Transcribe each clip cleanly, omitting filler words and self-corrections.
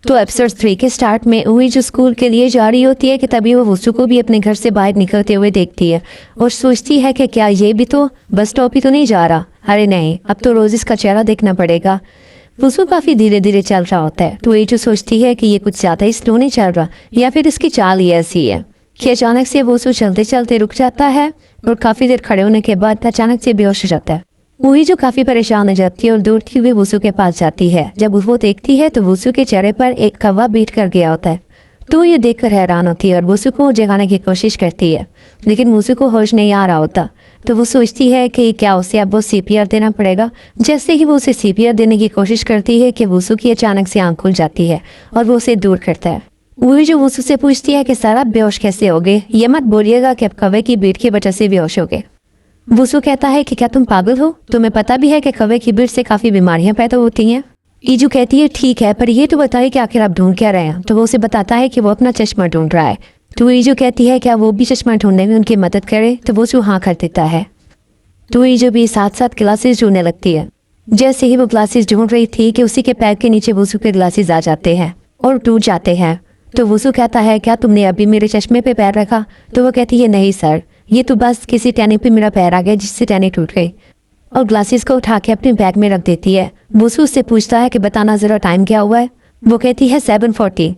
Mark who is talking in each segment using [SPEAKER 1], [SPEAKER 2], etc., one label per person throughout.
[SPEAKER 1] तो एपिसोड 3 के स्टार्ट में वही जो स्कूल के लिए जा रही होती है कि तभी वो वसु को भी अपने घर से बाहर निकलते हुए देखती है और सोचती है कि क्या ये भी तो बस स्टॉप ही तो नहीं जा रहा। अरे नहीं, अब तो रोज इसका चेहरा देखना पड़ेगा। वसु काफ़ी धीरे धीरे चल रहा होता है तो ये जो सोचती है कि ये कुछ ज़्यादा ही स्लो नहीं चल रहा या फिर इसकी चाल ही ऐसी है कि अचानक से वसु चलते चलते रुक जाता है और काफ़ी देर खड़े होने के बाद अचानक से बेहोश हो जाता है। वही जो काफ़ी परेशान हो जाती है और दौड़ती हुई वसु के पास जाती है। जब वो देखती है तो वसु के चेहरे पर एक कौवा बैठ कर गया होता है तो ये देखकर हैरान होती है और वसु को जगाने की कोशिश करती है, लेकिन वसु को होश नहीं आ रहा होता। तो वो सोचती है कि क्या उसे अब वो CPR देना पड़ेगा। जैसे ही वो उसे CPR देने की कोशिश करती है कि वसु की अचानक से आंख खुल जाती है और वो उसे दूर करता है। वही जो वसु से पूछती है कि सर आप बेहोश कैसे हो गए, ये मत बोलिएगा कि अब कौवे की बीट की वजह से बेहोश हो गए। वसु कहता है कि क्या तुम पागल हो, तुम्हें पता भी है कि कौवे की बीट से काफ़ी बीमारियां पैदा होती हैं। ईजू कहती है ठीक है, पर ये तो बताइए कि आखिर आप ढूंढ क्या रहे हैं। तो वो उसे बताता है कि वो अपना चश्मा ढूंढ रहा है। तो ईजू कहती है क्या वो भी चश्मा ढूंढने में उनकी मदद करे। तो वसु हाँ कर देता है। तो ईजू भी साथ साथ ग्लासेस ढूंढने लगती है। जैसे ही वो ग्लासेस ढूंढ रही थी कि उसी के पैर के नीचे वसु के ग्लासेस आ जाते हैं और टूट जाते हैं। तो वसु कहता है क्या तुमने अभी मेरे चश्मे पे पैर रखा। तो वो कहती है नहीं सर, ये तो बस किसी टहनी पे मेरा पैर आ गया जिससे टहनी टूट गई, और ग्लासेस को उठा के अपने बैग में रख देती है। वसु उससे पूछता है कि बताना ज़रा टाइम क्या हुआ है। वो कहती है 7:40।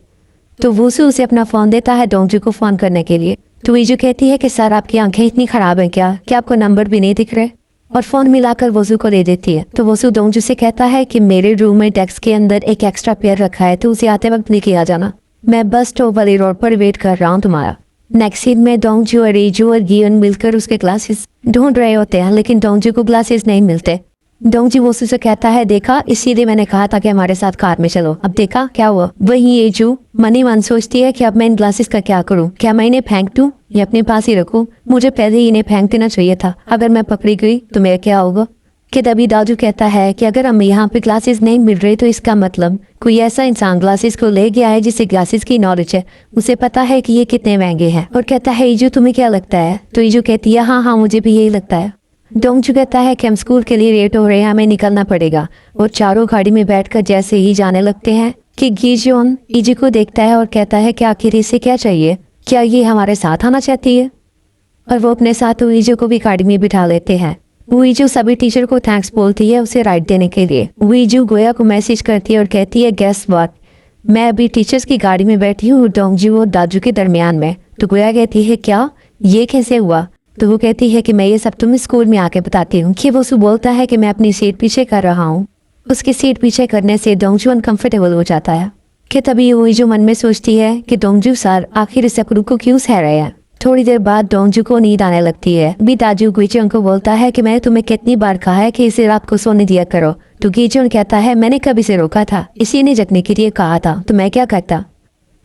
[SPEAKER 1] तो वसु उसे अपना फ़ोन देता है डोंगजू को फ़ोन करने के लिए। तो ईजू कहती है कि सर आपकी आंखें इतनी ख़राब हैं क्या आपको नंबर भी नहीं दिख रहे, और फ़ोन मिलाकर वसु को दे देती है। तो वसु डोंगजू से कहता है कि मेरे रूम में डेस्क के अंदर एक एक्स्ट्रा पेयर रखा है तो उसे आते वक्त लेके आ जाना, मैं बस स्टॉप वाली रोड पर वेट कर रहा हूँ तुम्हारा। नेक्स्ट सीन में डोंगजू और ईजू और गियन मिलकर उसके ग्लासेस ढूंढ रहे होते हैं, लेकिन डोंगजू को ग्लासेस नहीं मिलते। डोंगजू वसु से कहता है देखा, इसीलिए मैंने कहा था कि हमारे साथ कार में चलो, अब देखा क्या हुआ। वही ईजू मनी मन सोचती है कि अब मैं इन ग्लासेस का क्या करूं, क्या मैं इन्हें फेंक दूं या अपने पास ही रखूं। मुझे पहले ही इन्हें फेंक देना चाहिए था, अगर मैं पकड़ी गई तो मेरा क्या होगा। कि तभी दाजू कहता है कि अगर हम यहाँ पे ग्लासेस नहीं मिल रहे तो इसका मतलब कोई ऐसा इंसान ग्लासेस को ले गया है जिसे ग्लासेस की नॉलेज है, उसे पता है कि ये कितने महंगे हैं। और कहता है ईजू तुम्हें क्या लगता है। तो ईजू कहती है हाँ मुझे भी यही लगता है। डोंगजू कहता है कि हम स्कूल के लिए लेट हो रहे हैं, हमें निकलना पड़ेगा। और चारों गाड़ी में बैठकर जैसे ही जाने लगते हैं कि गिजोन ईजू को देखता है और कहता है कि आखिर इसे क्या चाहिए, क्या ये हमारे साथ आना चाहती है। और वो अपने साथ ईजू को भी गाड़ी में बिठा लेते हैं। वीजू सभी टीचर को थैंक्स बोलती है उसे राइड देने के लिए। वीजू गोया को मैसेज करती है और कहती है गेस व्हाट, मैं अभी टीचर्स की गाड़ी में बैठी हूँ डोंगजू और दाजू के दरमियान में। तो गोया कहती है क्या, ये कैसे हुआ। तो वो कहती है कि मैं ये सब तुम्हें स्कूल में आके बताती हूँ। कि वसु बोलता है कि मैं अपनी सीट पीछे कर रहा हूँ। उसकी सीट पीछे करने से डोंगजू अनकम्फर्टेबल हो जाता है। कि तभी वीजू मन में सोचती है कि डोंगजू सर आखिर इस सकरू को क्यों सह रहे हैं। थोड़ी देर बाद डोंगजू को नींद आने लगती है। भी दाजू गिचोन को बोलता है कि मैंने तुम्हें कितनी बार कहा है कि इसे रात को सोने दिया करो। तो गिचोन कहता है मैंने कब इसे रोका था, इसी ने जगने के लिए कहा था, तो मैं क्या करता।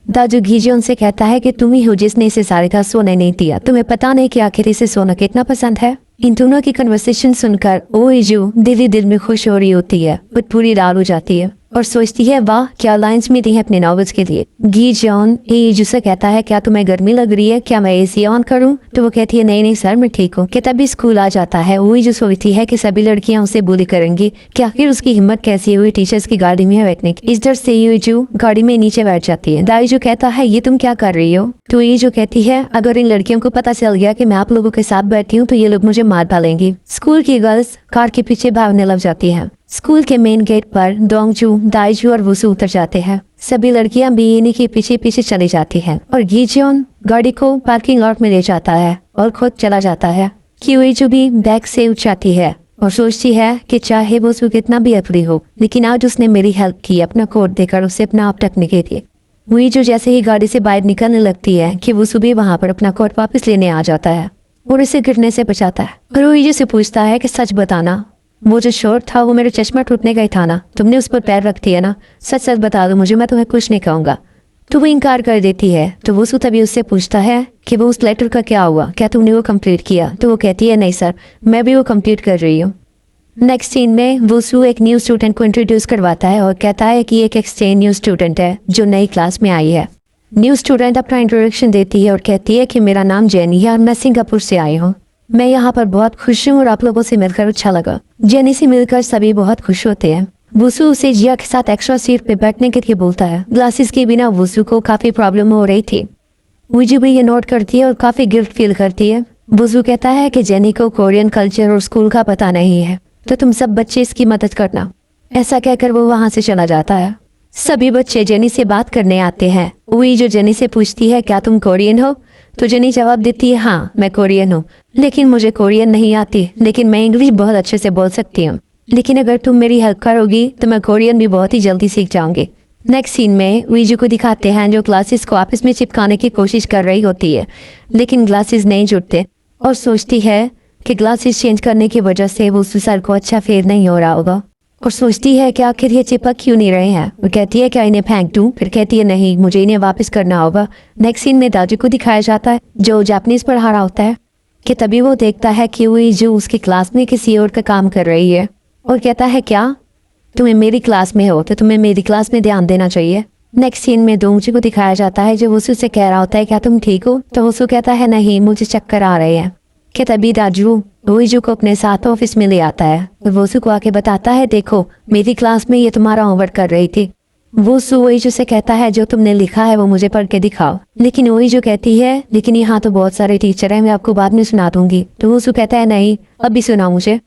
[SPEAKER 1] दाजू गिचोन से कहता है कि तुम ही हो जिसने इसे सारे रात सोने नहीं दिया, तुम्हें पता नहीं कि आखिर इसे सोना कितना पसंद है। इन दोनों की कन्वर्सेशन सुनकर ओइजू दिल में खुश हो रही होती है, बट पूरी लाल हो जाती है और सोचती है वाह क्या लाइंस मिली है अपने नॉवेल्स के लिए। गिजोन ईजू से कहता है क्या तुम्हें गर्मी लग रही है, क्या मैं एसी ऑन करूं। तो वो कहती है नहीं सर मैं ठीक हूँ। कि तभी स्कूल आ जाता है। ईजू सोचती है कि सभी लड़कियां उसे बुली करेंगी कि आखिर उसकी हिम्मत कैसी हुई टीचर्स की गाड़ी में बैठने की। इस डर से ईजू गाड़ी में नीचे बैठ जाती है। दाईजू कहता है ये तुम क्या कर रही हो। तो ईजू कहती है अगर इन लड़कियों को पता चल गया कि मैं आप लोगों के साथ बैठी हूँ तो ये लोग मुझे मार डालेंगी। स्कूल की गर्ल्स कार के पीछे भागने लग जाती है। स्कूल के मेन गेट पर डोंगजू दाईजू और वसु उतर जाते हैं। सभी लड़कियां भी इन्हीं के पीछे पीछे चली जाती हैं और गिचोन गाड़ी को पार्किंग लॉट में ले जाता है और खुद चला जाता है। ईजू भी बैग से उठ जाती है और सोचती है कि चाहे वसु कितना भी अफरी हो, लेकिन आज उसने मेरी हेल्प की अपना कोट देकर उसे अपना आप ढकने के लिए। ईजू जैसे ही गाड़ी से बाहर निकलने लगती है कि वसु भी वहां पर अपना कोट वापस लेने आ जाता है और इसे गिरने से बचाता है। और ईजू से पूछता है कि सच बताना, वो जो शोर था वो मेरे चश्मा टूटने का ही था ना, तुमने उस पर पैर रख दिया ना, सच सच बता दो मुझे, मैं तुम्हें कुछ नहीं कहूँगा। तो वो इनकार कर देती है। तो वसु तभी उससे पूछता है कि वो उस लेटर का क्या हुआ, क्या तुमने वो कंप्लीट किया। तो वो कहती है नहीं सर मैं भी वो कंप्लीट कर रही हूँ। नेक्स्ट सीन में वसु एक न्यू स्टूडेंट को इंट्रोड्यूस करवाता है और कहता है कि एक एक्सचेंज न्यू स्टूडेंट है जो नई क्लास में आई है। न्यू स्टूडेंट अपना इंट्रोडक्शन देती है और कहती है कि मेरा नाम जेनी है और मैं सिंगापुर से आई हूँ। मैं यहाँ पर बहुत खुश हूँ और आप लोगों से मिलकर अच्छा लगा। जेनी से मिलकर सभी बहुत खुश होते हैं वुसू उसे जिया के साथ एक्स्ट्रा सीट पे बैठने के लिए बोलता है। ग्लासेस के बिना वुसू को काफ़ी प्रॉब्लम हो रही थी। वुजू भी ये नोट करती है और काफ़ी गिल्ट फील करती है। वुसू कहता है कि जेनी को कोरियन कल्चर और स्कूल का पता नहीं है, तो तुम सब बच्चे इसकी मदद करना। ऐसा कहकर वो वहाँ से चला जाता है। सभी बच्चे जेनी से बात करने आते हैं। वही जो जेनी से पूछती है क्या तुम कोरियन हो, तो जेनी जवाब देती है हाँ मैं कोरियन हूँ, लेकिन मुझे कोरियन नहीं आती, लेकिन मैं इंग्लिश बहुत अच्छे से बोल सकती हूँ। लेकिन अगर तुम मेरी हेल्प करोगी तो मैं कोरियन भी बहुत ही जल्दी सीख जाऊंगी। नेक्स्ट सीन में वीजू को दिखाते हैं जो ग्लासेस को आपस में चिपकाने की कोशिश कर रही होती है, लेकिन ग्लासेस नहीं जुड़ते और सोचती है कि ग्लासेस चेंज करने की वजह से वो सर को अच्छा फेर नहीं हो रहा होगा और सोचती है कि आखिर ये चिपक क्यों नहीं रहे हैं। वो कहती है क्या इन्हें फेंक दूं, फिर कहती है नहीं मुझे इन्हें वापस करना होगा। नेक्स्ट सीन में दाजू को दिखाया जाता है जो जापानीज पढ़ा रहा होता है कि तभी वो देखता है कि वो जो उसकी क्लास में किसी और का काम कर रही है और कहता है क्या तुम्हें मेरी क्लास में हो तो तुम्हें मेरी क्लास में ध्यान देना चाहिए। नेक्स्ट सीन में दोंगजी को दिखाया जाता है जो वसु से कह रहा होता है क्या तुम ठीक हो, तो वसु कहता है नहीं मुझे चक्कर आ रहे हैं। कि तभी दाजू वोइजू को अपने साथ ऑफिस में ले आता है और वसु को आके बताता है देखो मेरी क्लास में ये तुम्हारा होमवर्क कर रही थी। वसु वोइजू से कहता है जो तुमने लिखा है वो मुझे पढ़ के दिखाओ, लेकिन वोइजू कहती है लेकिन यहाँ तो बहुत सारे टीचर हैं, मैं आपको बाद में सुना दूंगी। तो वसु कहता है नहीं अभी सुना मुझे।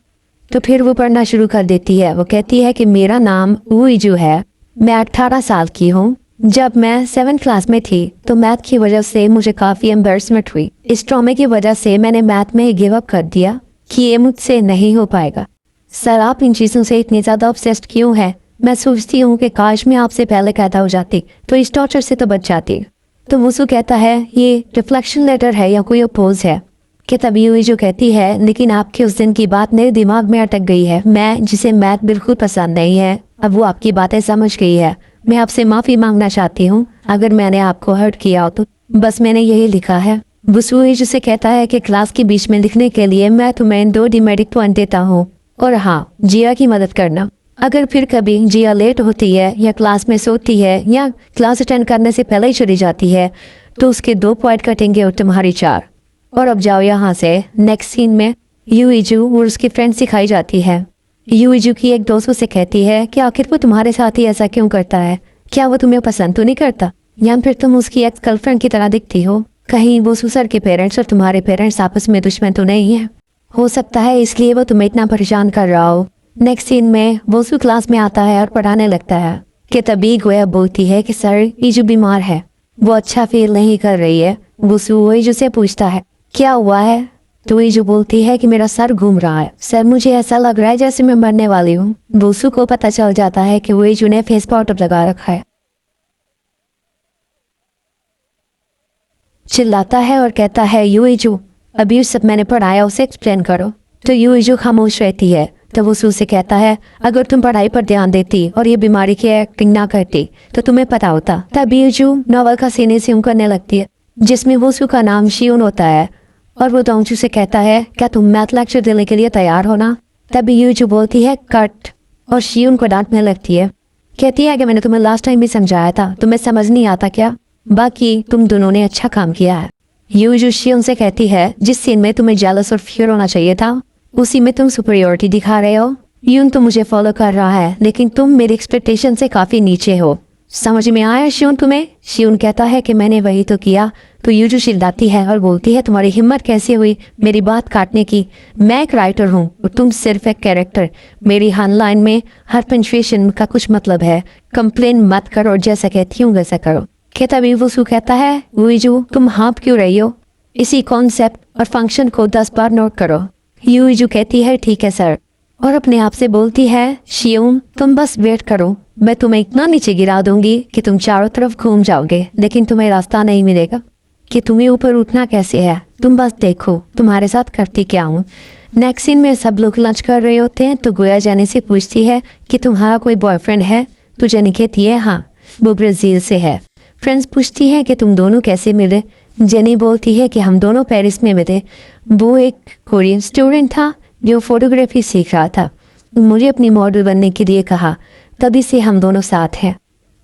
[SPEAKER 1] तो फिर वो पढ़ना शुरू कर देती है। वो कहती है कि मेरा नाम वोइजू है, मैं 18 साल की हूँ। जब मैं 7th क्लास में थी तो मैथ की वजह से मुझे काफ़ी एम्बैरसमेंट हुई। इस ट्रॉमे की वजह से मैंने मैथ में गिव अप कर दिया कि ये मुझसे नहीं हो पाएगा। सर आप इन चीज़ों से इतनी ज़्यादा ऑब्सेस्ड क्यों है? मैं सोचती हूँ कि काश मैं आपसे पहले पैदा हो जाती तो इस टॉर्चर से तो बच जाती। तो वसु कहता है ये रिफ्लेक्शन लेटर है या कोई अपोज है? कि तभी हुई जो कहती है लेकिन आपके उस दिन की बात मेरे दिमाग में अटक गई है। मैं जिसे मैथ बिल्कुल पसंद नहीं है अब वो आपकी बातें समझ गई है। मैं आपसे माफ़ी मांगना चाहती हूँ अगर मैंने आपको हर्ट किया हो, तो बस मैंने यही लिखा है। वसु जिसे कहता है कि क्लास के बीच में लिखने के लिए मैं तुम्हें 2 डिमेरिक पॉइंट देता हूँ और हाँ जिया की मदद करना। अगर फिर कभी जिया लेट होती है या क्लास में सोती है या क्लास अटेंड करने से पहले ही चली जाती है तो उसके 2 पॉइंट कटेंगे और तुम्हारी 4। और अब जाओ यहाँ से। नेक्स्ट सीन में यूइजू और उसकी फ्रेंड सिखाई जाती है। यूइजू की एक दोस्त से कहती है कि आखिर वो तुम्हारे साथ ही ऐसा क्यों करता है? क्या वो तुम्हें पसंद तो नहीं करता या फिर तुम उसकी एक्स गर्लफ्रेंड की तरह दिखती हो? कहीं वो सुसर के पेरेंट्स और तुम्हारे पेरेंट्स आपस में दुश्मन तो नहीं है? हो सकता है इसलिए वो तुम्हें इतना परेशान कर रहा हो। नेक्स्ट सीन में वोसु क्लास में आता है और पढ़ाने लगता है कि तभी गोया बोलती है कि सर ईजू बीमार है, वो अच्छा फील नहीं कर रही है। वोसु वोइजू से पूछता है क्या हुआ है? तो ईजू बोलती है कि मेरा सर घूम रहा है सर, मुझे ऐसा लग रहा है जैसे मैं मरने वाली हूँ। वोसु को पता चल जाता है कि वोइजू ने फेस पाउडर लगा रखा है। चिल्लाता है और कहता है यूइजू अभी सब मैंने पढ़ाया उसे एक्सप्लेन करो। तो यूइजू खामोश रहती है। तो वसु से कहता है अगर तुम पढ़ाई पर ध्यान देती और ये बीमारी की एक्टिंग ना करती तो तुम्हें पता होता। तब यूइजू नॉवल का सीने से करने लगती है जिसमें वसु का नाम शियोन होता है और वो दोंगचू से कहता है क्या तुम मैथ लेक्चर देने के लिए तैयार हो ना? तभी यूइजू बोलती है कट और शियोन को डांटने लगती है। कहती है कि मैंने तुम्हें लास्ट टाइम भी समझाया था, तुम्हें समझ नहीं आता क्या? बाकी तुम दोनों ने अच्छा काम किया है। यूइजू शियोन से कहती है जिस सीन में तुम्हें जेलस और फियर होना चाहिए था उसी में तुम सुपरियोरिटी दिखा रहे हो। यून तो मुझे फॉलो कर रहा है लेकिन तुम मेरी एक्सपेक्टेशन से काफ़ी नीचे हो। समझ में आया शियोन तुम्हें? शियोन कहता है कि मैंने वही तो किया। तो यूजू चिल्लाती है और बोलती है तुम्हारी हिम्मत कैसे हुई मेरी बात काटने की? मैं एक राइटर हूँ और तुम सिर्फ एक कैरेक्टर। मेरी हर लाइन में हर पंक्चुएशन का कुछ मतलब है। कंप्लेन मत करो और जैसा कहती हूँ वैसा करो। कि तभी वसु कहता है यूइजू तुम हाँप क्यों रही हो? इसी कॉन्सेप्ट और फंक्शन को 10 बार नोट करो। यूइजू कहती है ठीक है सर और अपने आप से बोलती है शियोन तुम बस वेट करो, मैं तुम्हें इतना नीचे गिरा दूंगी कि तुम चारों तरफ घूम जाओगे लेकिन तुम्हें रास्ता नहीं मिलेगा कि तुम्हें ऊपर उठना कैसे है। तुम बस देखो तुम्हारे साथ करती क्या हूँ। नेक्स्ट सीन में सब लोग लंच कर रहे होते हैं तो गोया जेनी से पूछती है कि तुम्हारा कोई बॉयफ्रेंड है? तो जेनी कहती है हाँ वो ब्राज़ील से है। फ्रेंड्स पूछती है कि तुम दोनों कैसे मिले? जेनी बोलती है कि हम दोनों पेरिस में मिले। वो एक कोरियन स्टूडेंट था जो फोटोग्राफी सीख रहा था, मुझे अपनी मॉडल बनने के लिए कहा, तभी से हम दोनों साथ हैं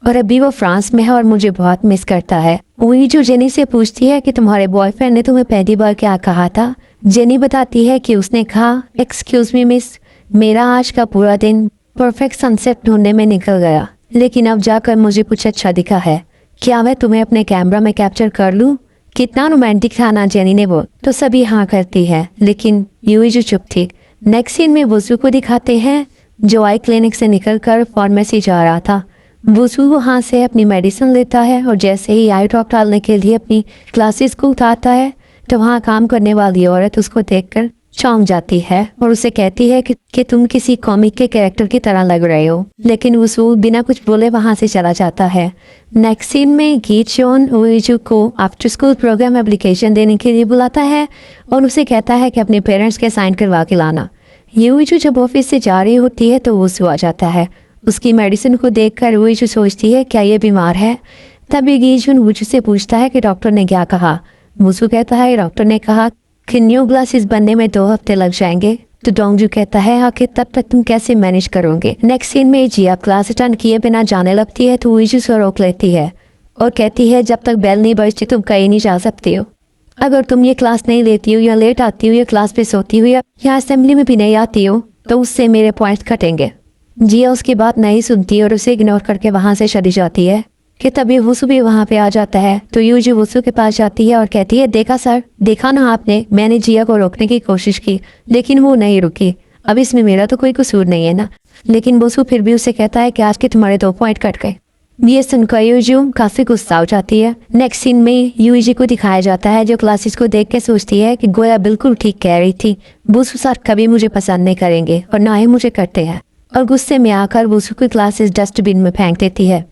[SPEAKER 1] और अभी वो फ्रांस में है और मुझे बहुत मिस करता है। वही जो जेनी से पूछती है कि तुम्हारे बॉयफ्रेंड ने तुम्हें पहली बार क्या कहा था? जेनी बताती है कि उसने कहा एक्सक्यूज मी मिस, मेरा आज का पूरा दिन परफेक्ट सनसेट ढूंढने में निकल गया, लेकिन अब जाकर मुझे कुछ अच्छा दिखा है। क्या मैं तुम्हें अपने कैमरा में कैप्चर कर लूँ? कितना रोमांटिक था ना जेनी ने वो। तो सभी हाँ करती है, लेकिन यूईजू चुप थी। नेक्स्ट सीन में वुसू को दिखाते हैं जो आई क्लिनिक से निकलकर फार्मेसी जा रहा था। वुसू वहाँ से अपनी मेडिसिन लेता है और जैसे ही आई ड्रॉप डालने के लिए अपनी क्लासेस को उठाता है तो वहाँ काम करने वाली औरत उसको देखकर चौंक जाती है और उसे कहती है कि तुम किसी कॉमिक के कैरेक्टर की तरह लग रहे हो। लेकिन वुसू बिना कुछ बोले वहाँ से चला जाता है। नेक्स्ट सीन में गीचोन यूईजू को आफ्टर स्कूल प्रोग्राम एप्लीकेशन देने के लिए बुलाता है और उसे कहता है कि अपने पेरेंट्स के साइन करवा के लाना। यूईजू जब ऑफिस से जा रही होती है तो वुसू आ जाता है। उसकी मेडिसिन को देखकर यूईजू सोचती है क्या ये बीमार है। तभी गीचोन वुसू से पूछता है कि डॉक्टर ने क्या कहा। वुसू कहता है डॉक्टर ने कहा कि न्यू ग्लासेस बनने में 2 हफ्ते लग जाएंगे। तो डोंगजू कहता है आखिर तब तक तुम कैसे मैनेज करोगे। नेक्स्ट सीन में जिया क्लास अटेंड किए बिना जाने लगती है तो यूईजू से रोक लेती है और कहती है जब तक बेल नहीं बजती तुम कहीं नहीं जा सकती हो। अगर तुम ये क्लास नहीं लेती हो या लेट आती हो या क्लास पे सोती हो या असेंबली में भी नहीं आती हो तो उससे मेरे पॉइंट्स कटेंगे। जिया उसकी बात नहीं सुनती और उसे इग्नोर करके वहाँ से चली जाती है कि तभी वुसू भी वहाँ पे आ जाता है। तो यूईजू वुसू के पास जाती है और कहती है देखा सर, देखा ना आपने, मैंने जिया को रोकने की कोशिश की लेकिन वो नहीं रुकी। अब इसमें मेरा तो कोई कसूर नहीं है ना। लेकिन वुसू फिर भी उसे कहता है कि आज के तुम्हारे 2 पॉइंट कट गए। ये सुनकर यूईजू काफी गुस्सा हो जाती है। नेक्स्ट सीन में यूईजू को दिखाया जाता है जो क्लासेस को देख के सोचती है कि गोया बिल्कुल ठीक कह रही थी, वुसू सर कभी मुझे पसंद नहीं करेंगे और ना ही मुझे करते हैं, और गुस्से में आकर वुसू की क्लासेस डस्टबिन में फेंक देती है।